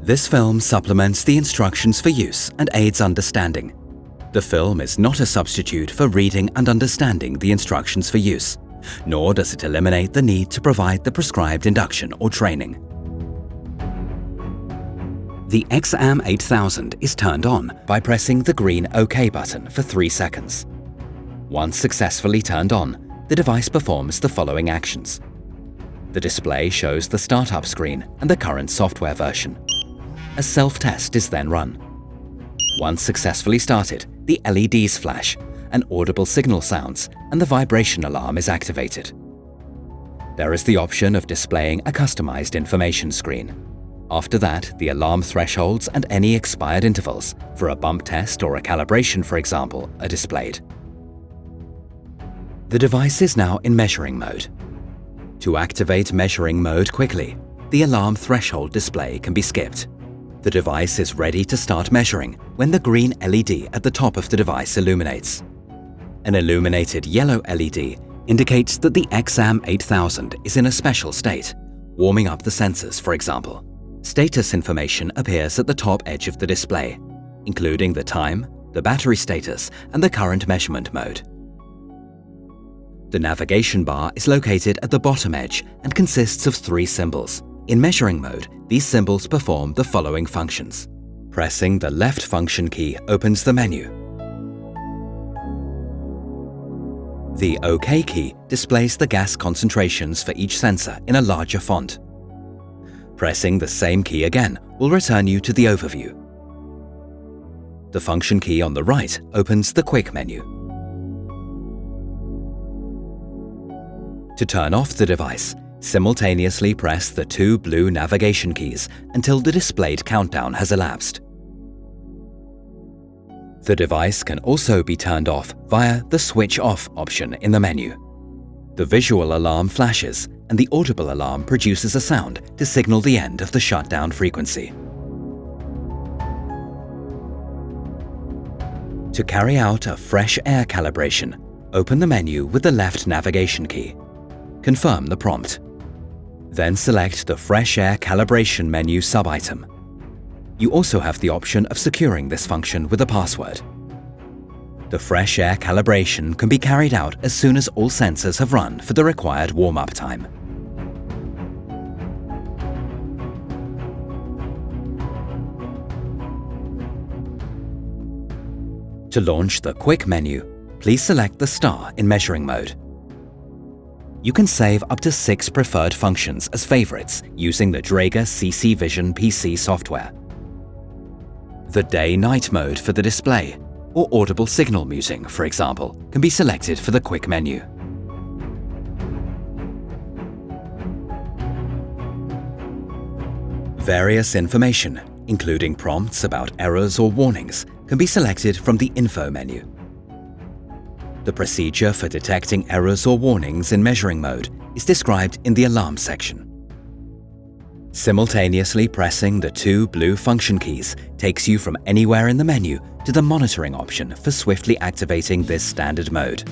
This film supplements the instructions for use and aids understanding. The film is not a substitute for reading and understanding the instructions for use, nor does it eliminate the need to provide the prescribed induction or training. The X-am 8000 is turned on by pressing the green OK button for 3 seconds. Once successfully turned on, the device performs the following actions. The display shows the startup screen and the current software version. A self-test is then run. Once successfully started, the LEDs flash, an audible signal sounds, and the vibration alarm is activated. There is the option of displaying a customized information screen. After that, the alarm thresholds and any expired intervals, for a bump test or a calibration for example, are displayed. The device is now in measuring mode. To activate measuring mode quickly, the alarm threshold display can be skipped. The device is ready to start measuring when the green LED at the top of the device illuminates. An illuminated yellow LED indicates that the X-am 8000 is in a special state, warming up the sensors, for example. Status information appears at the top edge of the display, including the time, the battery status, and the current measurement mode. The navigation bar is located at the bottom edge and consists of 3 symbols. In measuring mode, these symbols perform the following functions. Pressing the left function key opens the menu. The OK key displays the gas concentrations for each sensor in a larger font. Pressing the same key again will return you to the overview. The function key on the right opens the quick menu. To turn off the device, simultaneously press the 2 blue navigation keys until the displayed countdown has elapsed. The device can also be turned off via the Switch Off option in the menu. The visual alarm flashes and the audible alarm produces a sound to signal the end of the shutdown frequency. To carry out a fresh air calibration, open the menu with the left navigation key. Confirm the prompt. Then select the Fresh Air Calibration menu sub-item. You also have the option of securing this function with a password. The fresh air calibration can be carried out as soon as all sensors have run for the required warm-up time. To launch the Quick menu, please select the star in measuring mode. You can save up to 6 preferred functions as favorites using the Dräger CC Vision PC software. The day-night mode for the display, or audible signal music, for example, can be selected for the Quick menu. Various information, including prompts about errors or warnings, can be selected from the Info menu. The procedure for detecting errors or warnings in measuring mode is described in the Alarm section. Simultaneously pressing the 2 blue function keys takes you from anywhere in the menu to the monitoring option for swiftly activating this standard mode.